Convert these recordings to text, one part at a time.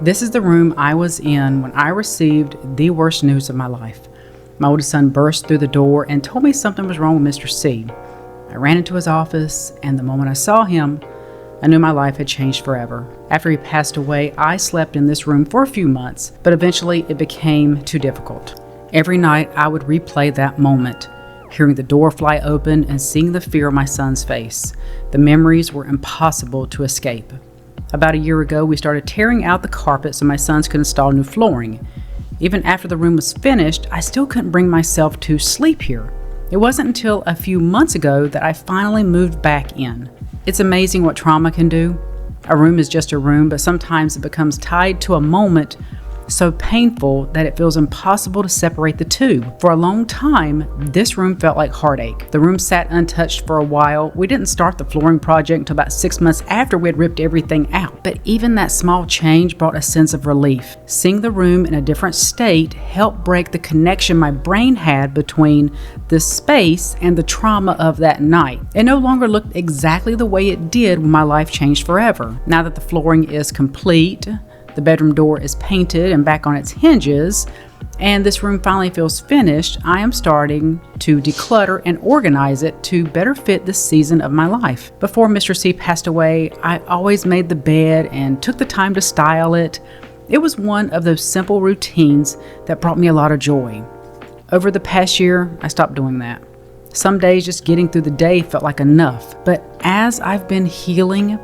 This is the room I was in when I received the worst news of my life. My oldest son burst through the door and told me something was wrong with Mr. C. I ran into his office, and the moment I saw him, I knew my life had changed forever. After he passed away, I slept in this room for a few months, but eventually it became too difficult. Every night I would replay that moment, hearing the door fly open and seeing the fear on my son's face. The memories were impossible to escape. About a year ago, we started tearing out the carpet so my sons could install new flooring. Even after the room was finished, I still couldn't bring myself to sleep here. It wasn't until a few months ago that I finally moved back in. It's amazing what trauma can do. A room is just a room, but sometimes it becomes tied to a moment so painful that it feels impossible to separate the two. For a long time, this room felt like heartache. The room sat untouched for a while. We didn't start the flooring project until about 6 months after we had ripped everything out. But even that small change brought a sense of relief. Seeing the room in a different state helped break the connection my brain had between the space and the trauma of that night. It no longer looked exactly the way it did when my life changed forever. Now that the flooring is complete, the bedroom door is painted and back on its hinges, and this room finally feels finished, I am starting to declutter and organize it to better fit this season of my life. Before Mr. C passed away, I always made the bed and took the time to style it. It was one of those simple routines that brought me a lot of joy. Over the past year, I stopped doing that. Some days just getting through the day felt like enough, but as I've been healing,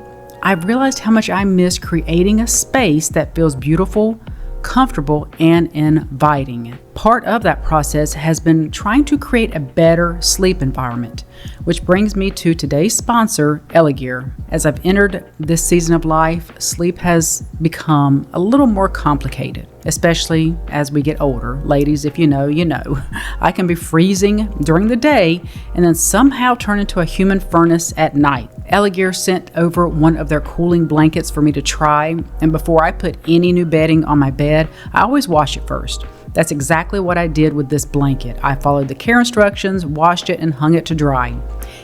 I've realized how much I miss creating a space that feels beautiful, comfortable, and inviting. Part of that process has been trying to create a better sleep environment, which brings me to today's sponsor, Elegear. As I've entered this season of life, sleep has become a little more complicated, especially as we get older. Ladies, if you know, you know. I can be freezing during the day and then somehow turn into a human furnace at night. Elegear sent over one of their cooling blankets for me to try, and before I put any new bedding on my bed, I always wash it first. That's exactly what I did with this blanket. I followed the care instructions, washed it, and hung it to dry.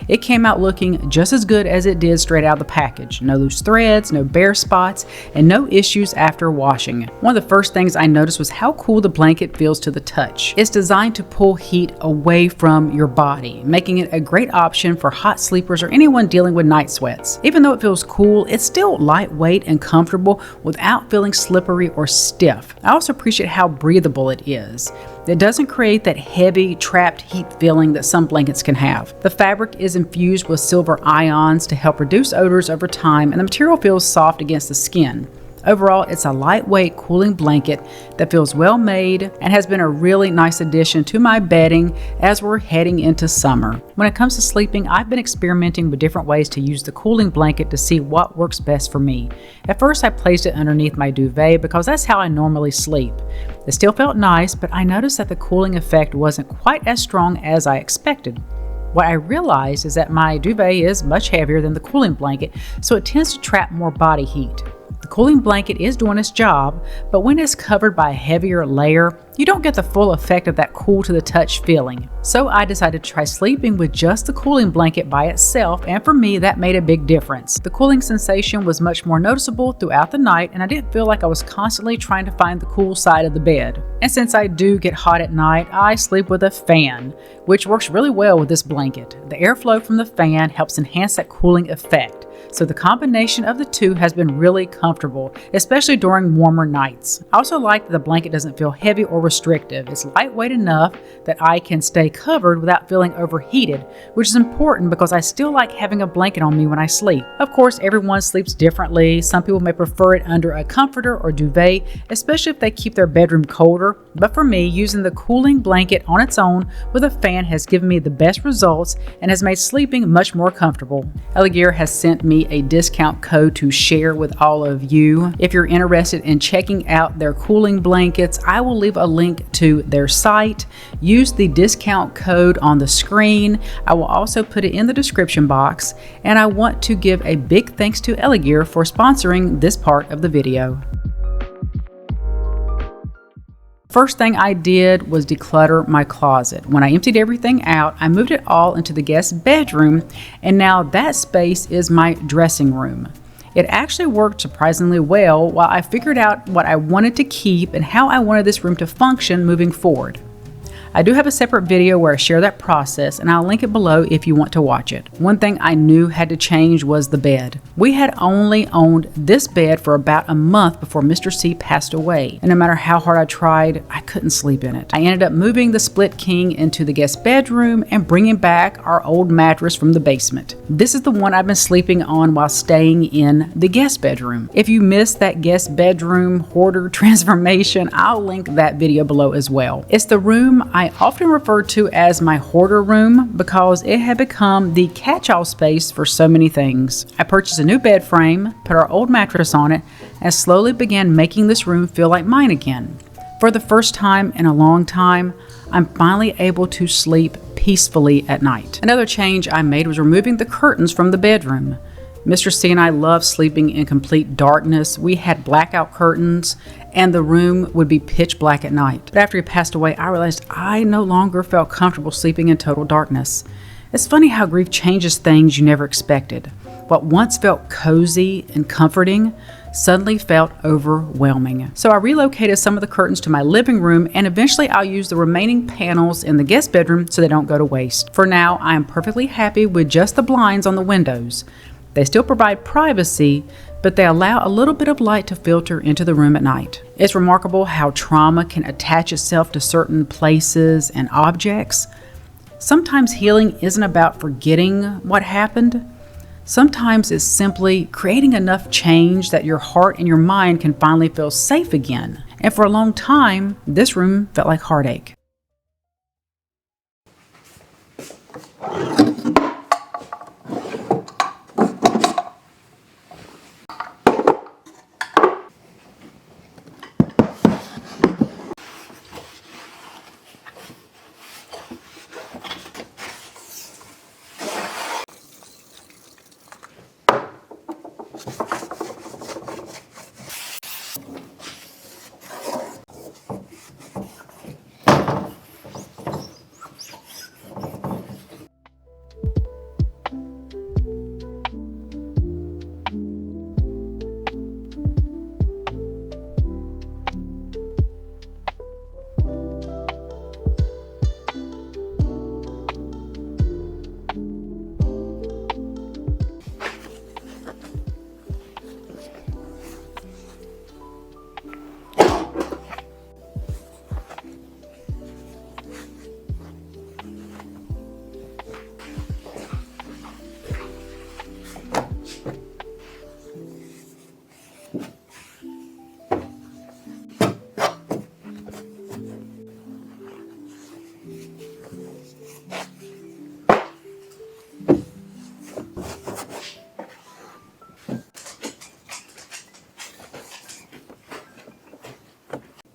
It came out looking just as good as it did straight out of the package. No loose threads, no bare spots, and no issues after washing. One of the first things I noticed was how cool the blanket feels to the touch. It's designed to pull heat away from your body, making it a great option for hot sleepers or anyone dealing with night sweats. Even though it feels cool, it's still lightweight and comfortable without feeling slippery or stiff. I also appreciate how breathable it is. It doesn't create that heavy, trapped heat feeling that some blankets can have. The fabric is infused with silver ions to help reduce odors over time, and the material feels soft against the skin. Overall, it's a lightweight cooling blanket that feels well made and has been a really nice addition to my bedding as we're heading into summer. When it comes to sleeping, I've been experimenting with different ways to use the cooling blanket to see what works best for me. At first, I placed it underneath my duvet because that's how I normally sleep. It still felt nice, but I noticed that the cooling effect wasn't quite as strong as I expected. What I realized is that my duvet is much heavier than the cooling blanket, so it tends to trap more body heat. The cooling blanket is doing its job, but when it's covered by a heavier layer, you don't get the full effect of that cool to the touch feeling. So I decided to try sleeping with just the cooling blanket by itself, and for me that made a big difference. The cooling sensation was much more noticeable throughout the night, and I didn't feel like I was constantly trying to find the cool side of the bed. And since I do get hot at night, I sleep with a fan, which works really well with this blanket. The airflow from the fan helps enhance that cooling effect. So the combination of the two has been really comfortable, especially during warmer nights. I also like that the blanket doesn't feel heavy or restrictive. It's lightweight enough that I can stay covered without feeling overheated, which is important because I still like having a blanket on me when I sleep. Of course, everyone sleeps differently. Some people may prefer it under a comforter or duvet, especially if they keep their bedroom colder. But for me, using the cooling blanket on its own with a fan has given me the best results and has made sleeping much more comfortable. Elegear has sent me a discount code to share with all of you. If you're interested in checking out their cooling blankets, I will leave a link to their site. Use the discount code on the screen. I will also put it in the description box, and I want to give a big thanks to Elegear for sponsoring this part of the video. First thing I did was declutter my closet. When I emptied everything out, I moved it all into the guest bedroom, and now that space is my dressing room. It actually worked surprisingly well while I figured out what I wanted to keep and how I wanted this room to function moving forward. I do have a separate video where I share that process, and I'll link it below if you want to watch it. One thing I knew had to change was the bed. We had only owned this bed for about a month before Mr. C passed away, and no matter how hard I tried, I couldn't sleep in it. I ended up moving the split king into the guest bedroom and bringing back our old mattress from the basement. This is the one I've been sleeping on while staying in the guest bedroom. If you missed that guest bedroom hoarder transformation, I'll link that video below as well. It's the room I often refer to as my hoarder room because it had become the catch-all space for so many things. I purchased a new bed frame, put our old mattress on it, and slowly began making this room feel like mine again. For the first time in a long time, I'm finally able to sleep peacefully at night. Another change I made was removing the curtains from the bedroom. Mr. C and I loved sleeping in complete darkness. We had blackout curtains, and the room would be pitch black at night. But after he passed away, I realized I no longer felt comfortable sleeping in total darkness. It's funny how grief changes things you never expected. What once felt cozy and comforting suddenly felt overwhelming. So I relocated some of the curtains to my living room, and eventually I'll use the remaining panels in the guest bedroom so they don't go to waste. For now, I am perfectly happy with just the blinds on the windows. They still provide privacy, but they allow a little bit of light to filter into the room at night. It's remarkable how trauma can attach itself to certain places and objects. Sometimes healing isn't about forgetting what happened. Sometimes it's simply creating enough change that your heart and your mind can finally feel safe again. And for a long time, this room felt like heartache.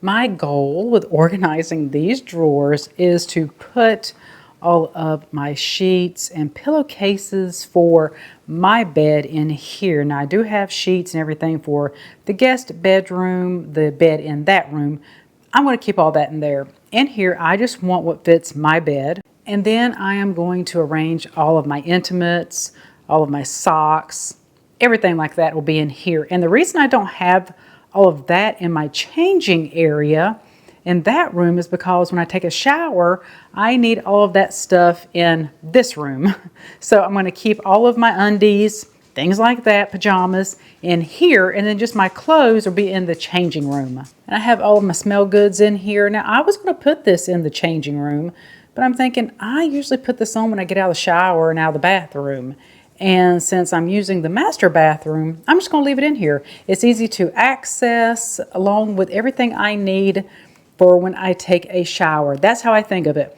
My goal with organizing these drawers is to put all of my sheets and pillowcases for my bed in here. Now I do have sheets and everything for the guest bedroom, the bed in that room. I'm going to keep all that in there. In here, I just want what fits my bed. And then I am going to arrange all of my intimates, all of my socks, everything like that will be in here. And the reason I don't have all of that in my changing area in that room is because when I take a shower, I need all of that stuff in this room. So I'm going to keep all of my undies, things like that, pajamas, in here, and then just my clothes will be in the changing room. And I have all of my smell goods in here. Now, I was going to put this in the changing room, but I'm thinking I usually put this on when I get out of the shower and out of the bathroom. And since I'm using the master bathroom, I'm just going to leave it in here. It's easy to access along with everything I need for when I take a shower. That's how I think of it.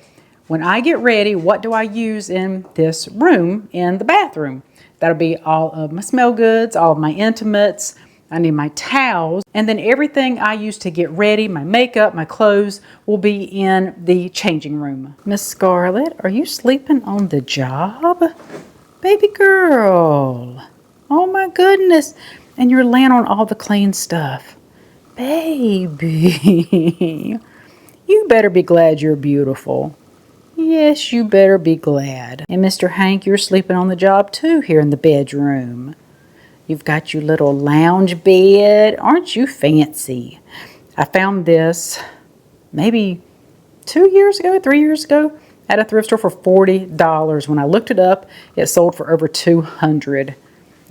When I get ready, what do I use in this room in the bathroom? That'll be all of my smell goods, all of my intimates. I need my towels. And then everything I use to get ready, my makeup, my clothes, will be in the changing room. Miss Scarlett, are you sleeping on the job? Baby girl, oh my goodness. And you're laying on all the clean stuff. Baby, you better be glad you're beautiful. Yes, you better be glad. And Mr. Hank, you're sleeping on the job too here in the bedroom. You've got your little lounge bed. Aren't you fancy? I found this maybe 2 years ago, 3 years ago at a thrift store for $40. When I looked it up, it sold for over $200.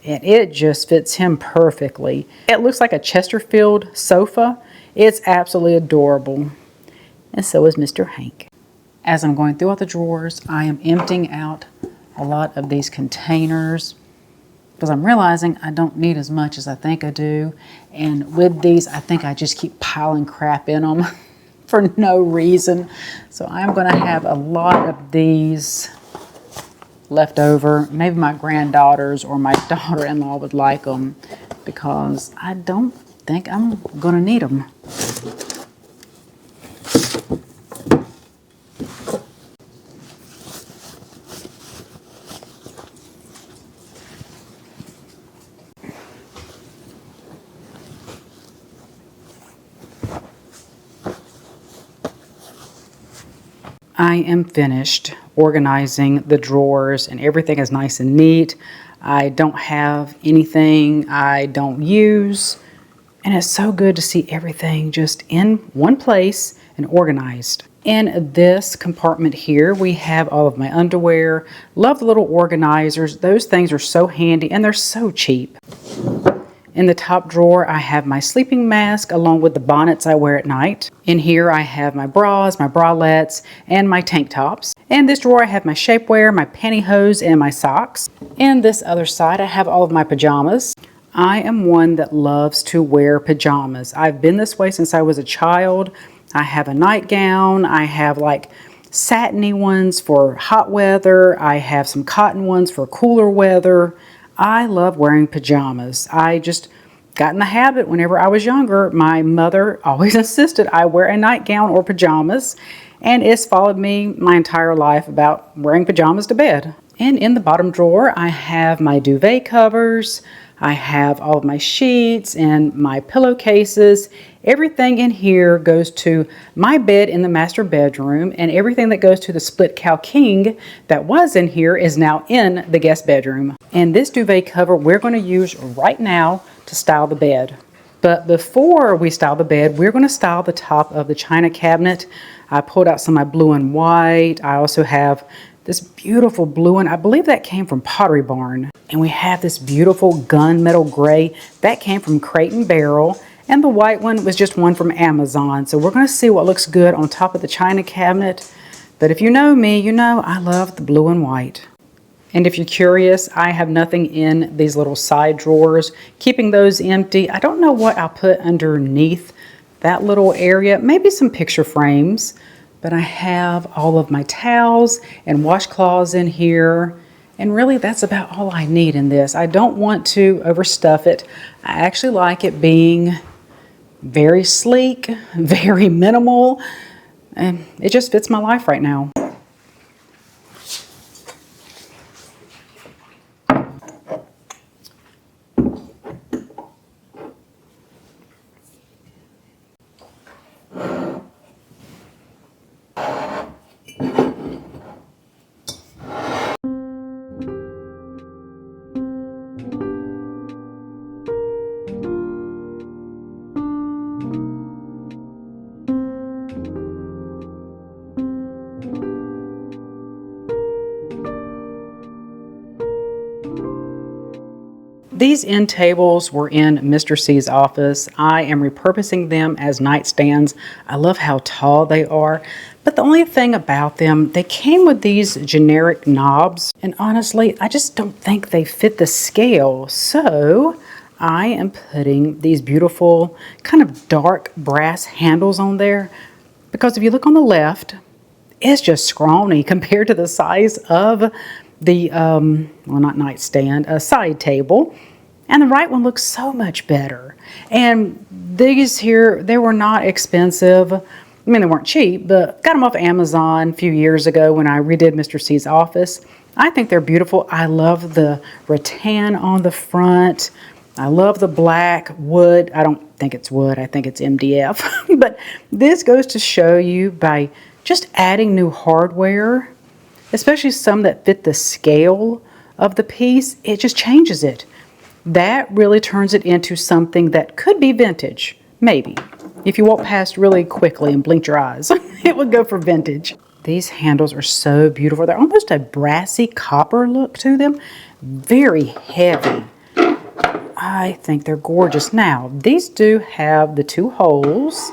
And it just fits him perfectly. It looks like a Chesterfield sofa. It's absolutely adorable. And so is Mr. Hank. As I'm going through all the drawers, I am emptying out a lot of these containers because I'm realizing I don't need as much as I think I do. And with these, I think I just keep piling crap in them for no reason. So I'm going to have a lot of these left over. Maybe my granddaughters or my daughter-in-law would like them because I don't think I'm going to need them. I am finished organizing the drawers and everything is nice and neat. I don't have anything I don't use, and it's so good to see everything just in one place and organized. In this compartment here, we have all of my underwear. Love the little organizers. Those things are so handy and they're so cheap. In the top drawer, I have my sleeping mask along with the bonnets I wear at night. In here, I have my bras, my bralettes, and my tank tops. In this drawer, I have my shapewear, my pantyhose, and my socks. In this other side, I have all of my pajamas. I am one that loves to wear pajamas. I've been this way since I was a child. I have a nightgown. I have like satiny ones for hot weather. I have some cotton ones for cooler weather. I love wearing pajamas. I just got in the habit whenever I was younger. My mother always insisted I wear a nightgown or pajamas, and it's followed me my entire life about wearing pajamas to bed. And in the bottom drawer, I have my duvet covers. I have all of my sheets and my pillowcases. Everything in here goes to my bed in the master bedroom, and everything that goes to the split cow king that was in here is now in the guest bedroom. And this duvet cover we're going to use right now to style the bed. But before we style the bed, we're going to style the top of the china cabinet. I pulled out some of my blue and white. I also have this beautiful blue one. I believe that came from Pottery Barn. And we have this beautiful gunmetal gray. That came from Crate and Barrel. And the white one was just one from Amazon. So we're going to see what looks good on top of the china cabinet. But if you know me, you know I love the blue and white. And if you're curious, I have nothing in these little side drawers, keeping those empty. I don't know what I'll put underneath that little area. Maybe some picture frames. But I have all of my towels and washcloths in here. And really, that's about all I need in this. I don't want to overstuff it. I actually like it being very sleek, very minimal, and it just fits my life right now. These end tables were in Mr. C's office. I am repurposing them as nightstands. I love how tall they are, but the only thing about them, they came with these generic knobs, and honestly, I just don't think they fit the scale. So I am putting these beautiful kind of dark brass handles on there, because if you look on the left, it's just scrawny compared to the size of the, well, not nightstand, a side table. And the right one looks so much better. And these here, they were not expensive. I mean, they weren't cheap, but got them off Amazon a few years ago when I redid Mr. C's office. I think they're beautiful. I love the rattan on the front. I love the black wood. I don't think it's wood. I think it's MDF. But this goes to show you by just adding new hardware, especially some that fit the scale of the piece, it just changes it. that really turns it into something that could be vintage, maybe. If you walk past really quickly and blinked your eyes, it would go for vintage. These handles are so beautiful. They're almost a brassy copper look to them. Very heavy. I think they're gorgeous. Now, these do have the 2 holes.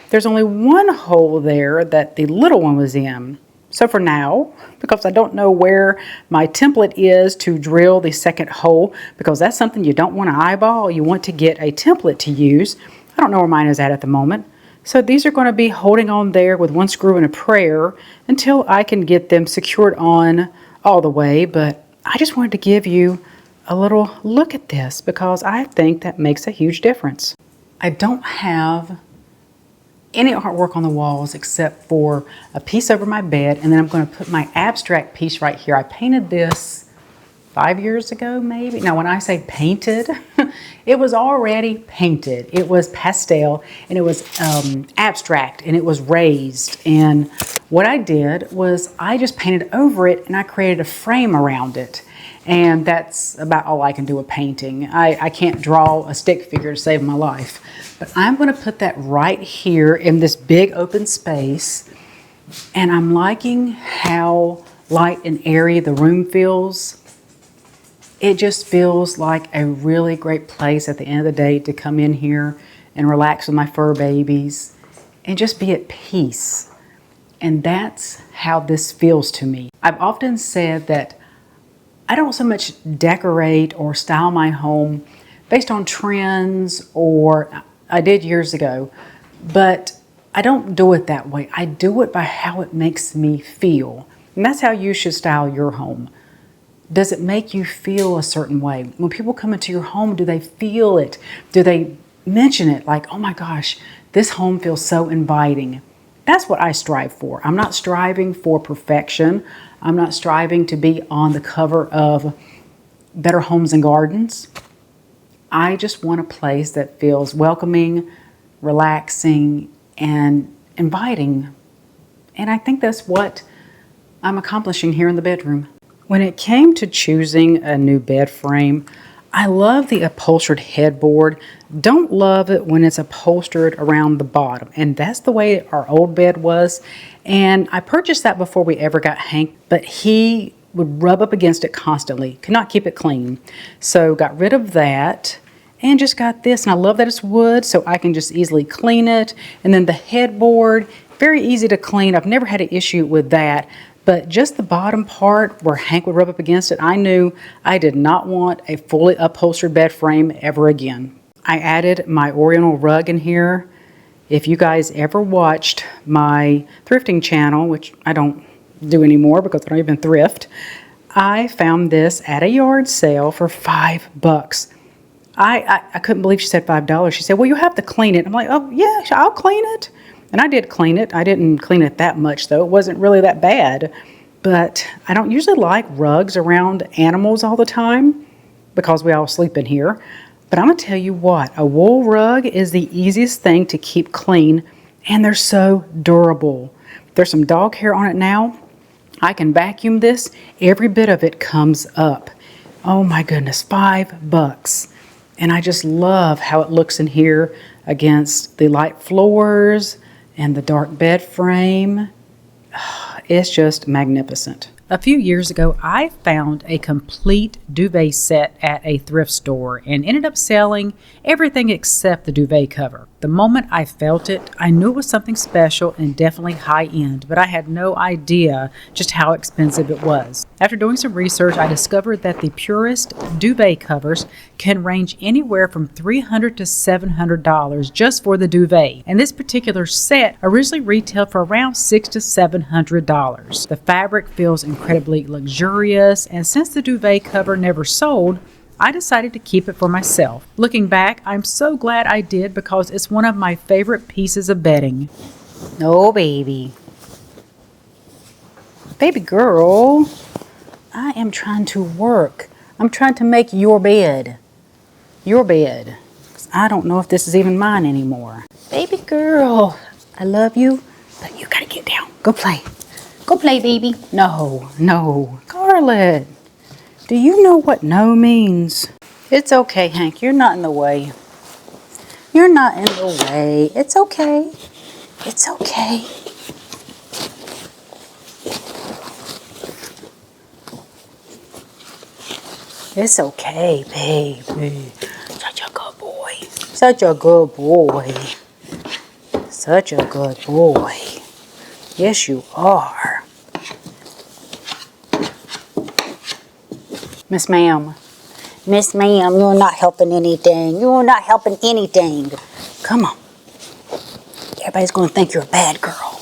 There's only one hole there that the little one was in. So for now, because I don't know where my template is to drill the second hole, because that's something you don't want to eyeball. You want to get a template to use. I don't know where mine is at the moment. So these are going to be holding on there with 1 screw and a prayer until I can get them secured on all the way. But I just wanted to give you a little look at this because I think that makes a huge difference. I don't have any artwork on the walls except for a piece over my bed, and then I'm going to put my abstract piece right here. I painted this 5 years ago, maybe. Now, when I say painted, it was already painted. It was pastel, and it was abstract, and it was raised. And what I did was I just painted over it, and I created a frame around it. And that's about all I can do with painting. I can't draw a stick figure to save my life. But I'm going to put that right here in this big open space. And I'm liking how light and airy the room feels. It just feels like a really great place at the end of the day to come in here and relax with my fur babies and just be at peace. And that's how this feels to me. I've often said that I don't so much decorate or style my home based on trends, or I did years ago, but I don't do it that way. I do it by how it makes me feel. And that's how you should style your home. Does it make you feel a certain way? When people come into your home, do they feel it? Do they mention it like, oh my gosh, this home feels so inviting? That's what I strive for. I'm not striving for perfection. I'm not striving to be on the cover of Better Homes and Gardens. I just want a place that feels welcoming, relaxing, and inviting. And I think that's what I'm accomplishing here in the bedroom. When it came to choosing a new bed frame, I love the upholstered headboard. Don't love it when it's upholstered around the bottom. And that's the way our old bed was. And I purchased that before we ever got Hank, but he would rub up against it constantly. Could not keep it clean. So got rid of that and just got this. And I love that it's wood, so I can just easily clean it. And then the headboard, very easy to clean. I've never had an issue with that. But just the bottom part where Hank would rub up against it, I knew I did not want a fully upholstered bed frame ever again. I added my Oriental rug in here. If you guys ever watched my thrifting channel, which I don't do anymore because I don't even thrift, I found this at a yard sale for $5. I couldn't believe she said $5. She said, well, you have to clean it. I'm like, oh, yeah, I'll clean it. And I did clean it. I didn't clean it that much, though. It wasn't really that bad. But I don't usually like rugs around animals all the time because we all sleep in here. But I'm going to tell you what, a wool rug is the easiest thing to keep clean, and they're so durable. There's some dog hair on it now. I can vacuum this. Every bit of it comes up. Oh my goodness, $5. And I just love how it looks in here against the light floors and the dark bed frame. It's just magnificent. A few years ago, I found a complete duvet set at a thrift store and ended up selling everything except the duvet cover. The moment I felt it, I knew it was something special and definitely high-end, but I had no idea just how expensive it was. After doing some research, I discovered that the purest duvet covers can range anywhere from $300 to $700 just for the duvet. And this particular set originally retailed for around $600 to $700. The fabric feels incredibly luxurious, and since the duvet cover never sold, I decided to keep it for myself. Looking back, I'm so glad I did because it's one of my favorite pieces of bedding. Oh, baby. Baby girl, I am trying to work. I'm trying to make your bed. Your bed. 'Cause I don't know if this is even mine anymore. Baby girl, I love you, but you gotta get down. Go play. Go play, baby. No, no. Scarlett, do you know what no means? It's okay, Hank. You're not in the way. You're not in the way. It's okay. It's okay. It's okay, baby. Such a good boy. Such a good boy. Such a good boy. Yes, you are. Miss Ma'am. Miss Ma'am, you're not helping anything. You're not helping anything. Come on. Everybody's going to think you're a bad girl.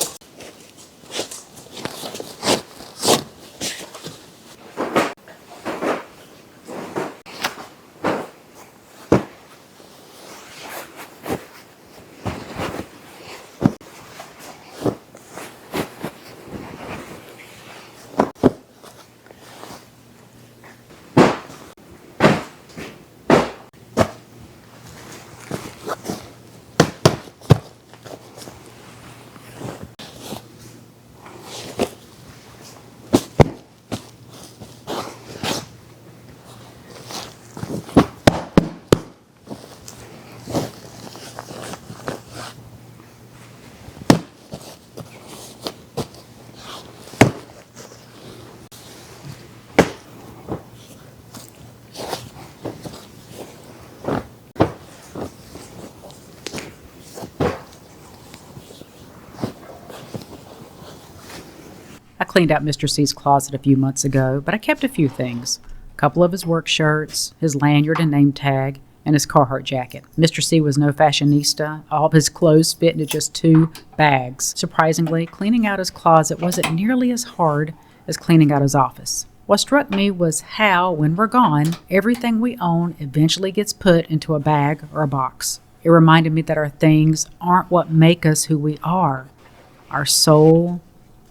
I cleaned out Mr. C's closet a few months ago, but I kept a few things. A couple of his work shirts, his lanyard and name tag, and his Carhartt jacket. Mr. C was no fashionista. All of his clothes fit into just 2 bags. Surprisingly, cleaning out his closet wasn't nearly as hard as cleaning out his office. What struck me was how, when we're gone, everything we own eventually gets put into a bag or a box. It reminded me that our things aren't what make us who we are. Our soul,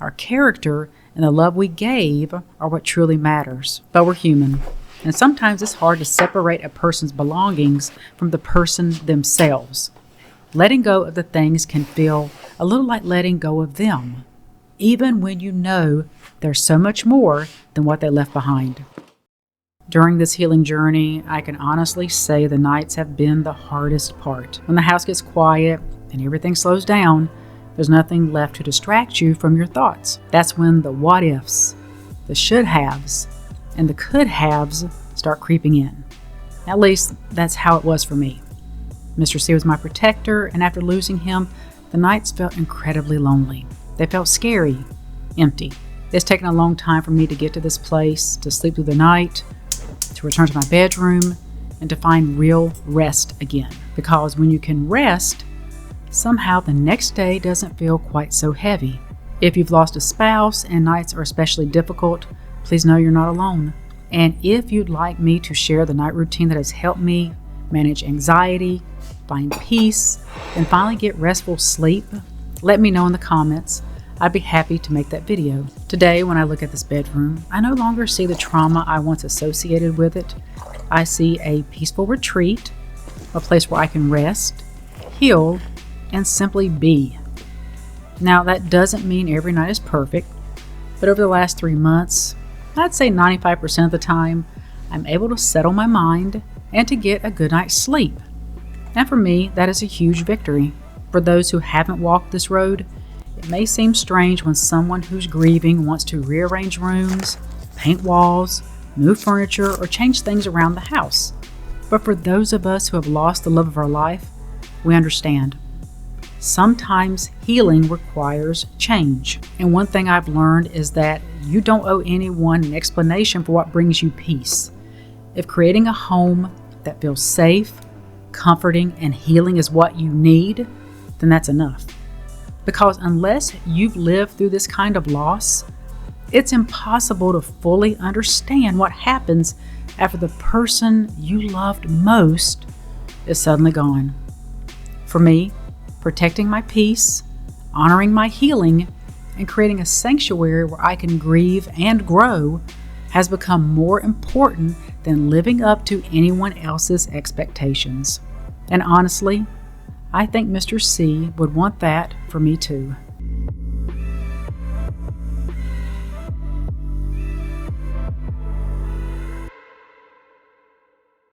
our character, and the love we gave are what truly matters. But we're human, and sometimes it's hard to separate a person's belongings from the person themselves. Letting go of the things can feel a little like letting go of them, even when you know there's so much more than what they left behind. During this healing journey, I can honestly say the nights have been the hardest part. When the house gets quiet and everything slows down, there's nothing left to distract you from your thoughts. That's when the what ifs, the should haves, and the could haves start creeping in. At least that's how it was for me. Mr. C was my protector, and after losing him, the nights felt incredibly lonely. They felt scary, empty. It's taken a long time for me to get to this place, to sleep through the night, to return to my bedroom, and to find real rest again. Because when you can rest, somehow the next day doesn't feel quite so heavy. If you've lost a spouse and nights are especially difficult, please know you're not alone. And if you'd like me to share the night routine that has helped me manage anxiety, find peace, and finally get restful sleep, let me know in the comments. I'd be happy to make that video. Today, when I look at this bedroom, I no longer see the trauma I once associated with it. I see a peaceful retreat, a place where I can rest, heal, and simply be. Now, that doesn't mean every night is perfect, but over the last 3 months, I'd say 95% of the time, I'm able to settle my mind and to get a good night's sleep. And for me, that is a huge victory. For those who haven't walked this road, it may seem strange when someone who's grieving wants to rearrange rooms, paint walls, move furniture, or change things around the house. But for those of us who have lost the love of our life, we understand. Sometimes healing requires change. And one thing I've learned is that you don't owe anyone an explanation for what brings you peace. If creating a home that feels safe, comforting, and healing is what you need, then that's enough. Because unless you've lived through this kind of loss, it's impossible to fully understand what happens after the person you loved most is suddenly gone. For me, protecting my peace, honoring my healing, and creating a sanctuary where I can grieve and grow has become more important than living up to anyone else's expectations. And honestly, I think Mr. C would want that for me too.